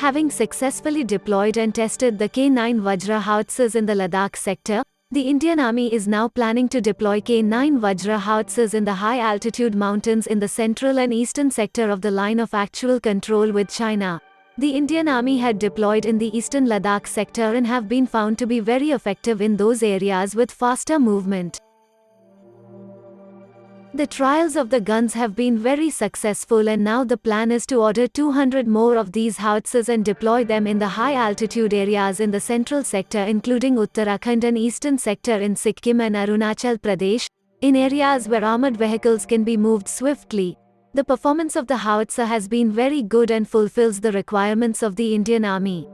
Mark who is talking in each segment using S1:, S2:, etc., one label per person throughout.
S1: Having successfully deployed and tested the K-9 Vajra howitzers in the Ladakh sector, the Indian Army is now planning to deploy K-9 Vajra howitzers in the high-altitude mountains in the central and eastern sector of the line of actual control with China. The Indian Army had deployed in the eastern Ladakh sector and have been found to be very effective in those areas with faster movement. The trials of the guns have been very successful, and now the plan is to order 200 more of these howitzers and deploy them in the high-altitude areas in the central sector, including Uttarakhand and eastern sector in Sikkim and Arunachal Pradesh, in areas where armored vehicles can be moved swiftly. The performance of the howitzer has been very good and fulfills the requirements of the Indian Army.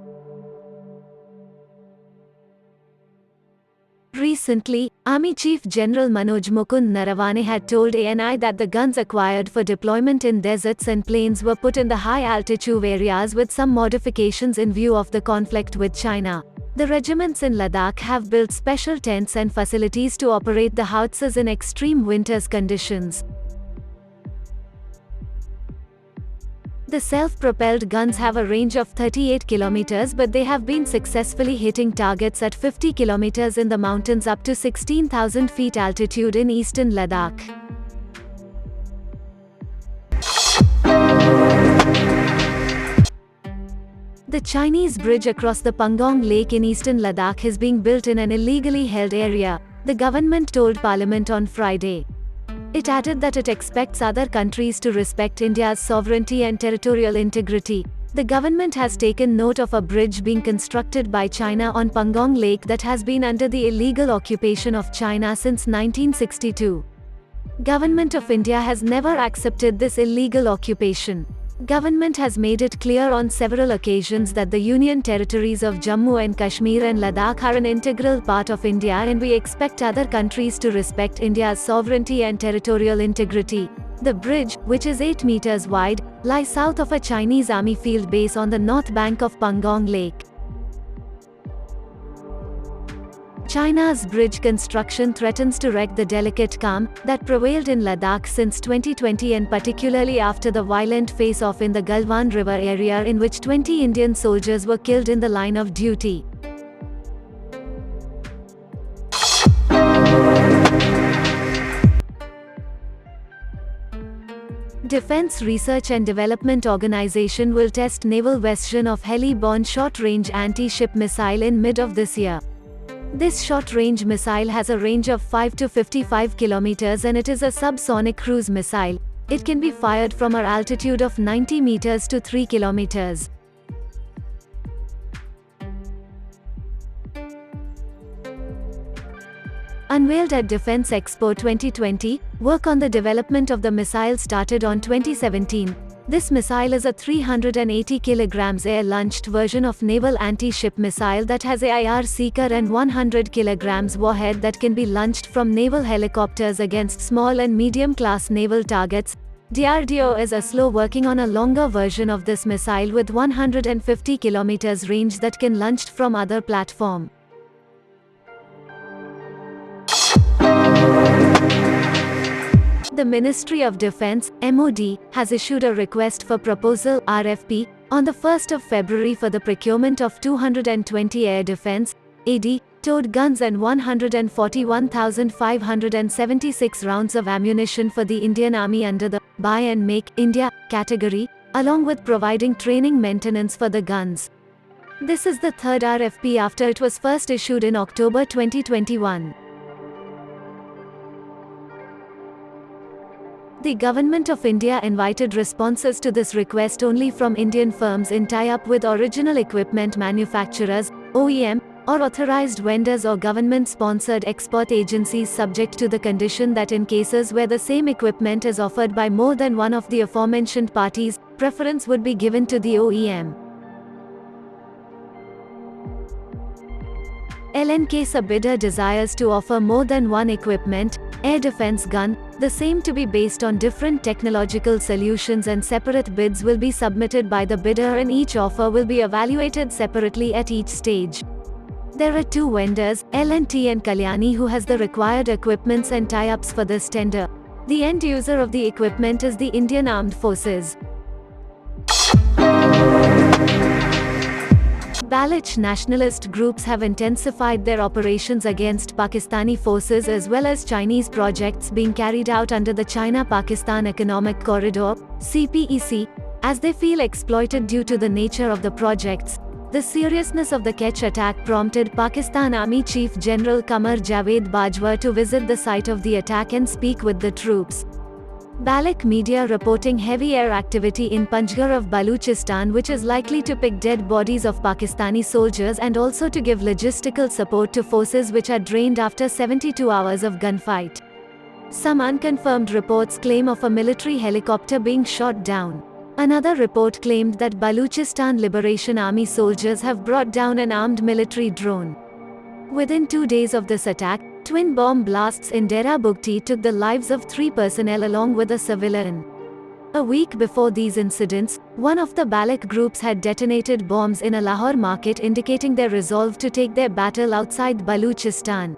S1: Recently, Army Chief General Manoj Mukund Narawane had told ANI that the guns acquired for deployment in deserts and plains were put in the high-altitude areas with some modifications in view of the conflict with China. The regiments in Ladakh have built special tents and facilities to operate the howitzers in extreme winters conditions. The self-propelled guns have a range of 38 kilometers, but they have been successfully hitting targets at 50 kilometers in the mountains up to 16,000 feet altitude in eastern Ladakh. The Chinese bridge across the Pangong Lake in eastern Ladakh is being built in an illegally held area, the government told Parliament on Friday. It added that it expects other countries to respect India's sovereignty and territorial integrity. The government has taken note of a bridge being constructed by China on Pangong Lake that has been under the illegal occupation of China since 1962. Government of India has never accepted this illegal occupation. Government has made it clear on several occasions that the Union territories of Jammu and Kashmir and Ladakh are an integral part of India, and we expect other countries to respect India's sovereignty and territorial integrity. The bridge, which is 8 meters wide, lies south of a Chinese army field base on the north bank of Pangong Lake. China's bridge construction threatens to wreck the delicate calm that prevailed in Ladakh since 2020, and particularly after the violent face-off in the Galwan River area in which 20 Indian soldiers were killed in the line of duty. Defense Research and Development Organization will test naval version of heli-borne short-range anti-ship missile in mid of this year. This short-range missile has a range of 5 to 55 kilometers and it is a subsonic cruise missile. It can be fired from an altitude of 90 meters to 3 kilometers. Unveiled at Defense Expo 2020, work on the development of the missile started on 2017. This missile is a 380 kg air-launched version of naval anti-ship missile that has AIR seeker and 100 kg warhead that can be launched from naval helicopters against small and medium-class naval targets. DRDO is slow working on a longer version of this missile with 150 km range that can launched from other platform. The Ministry of Defense, MOD, has issued a request for proposal (RFP) on the 1st of February for the procurement of 220 air defense (AD) towed guns and 141,576 rounds of ammunition for the Indian Army under the Buy and Make India category, along with providing training maintenance for the guns. This is the third RFP after it was first issued in October 2021. The Government of India invited responses to this request only from Indian firms in tie-up with original equipment manufacturers, OEM, or authorized vendors or government-sponsored export agencies, subject to the condition that in cases where the same equipment is offered by more than one of the aforementioned parties, preference would be given to the OEM. In case a bidder desires to offer more than one equipment, air defense gun, the same to be based on different technological solutions, and separate bids will be submitted by the bidder and each offer will be evaluated separately at each stage. There are two vendors, L&T and Kalyani, who has the required equipments and tie-ups for this tender. The end user of the equipment is the Indian Armed Forces. Baloch nationalist groups have intensified their operations against Pakistani forces as well as Chinese projects being carried out under the China-Pakistan Economic Corridor (CPEC), as they feel exploited due to the nature of the projects. The seriousness of the Kech attack prompted Pakistan Army Chief General Qamar Javed Bajwa to visit the site of the attack and speak with the troops. Baloch media reporting heavy air activity in Panjgur of Balochistan, which is likely to pick dead bodies of Pakistani soldiers and also to give logistical support to forces which are drained after 72 hours of gunfight. Some unconfirmed reports claim of a military helicopter being shot down. Another report claimed that Balochistan Liberation Army soldiers have brought down an armed military drone. Within 2 days of this attack, twin bomb blasts in Dera Bugti took the lives of 3 personnel along with a civilian. A week before these incidents, one of the Baloch groups had detonated bombs in a Lahore market, indicating their resolve to take their battle outside Balochistan.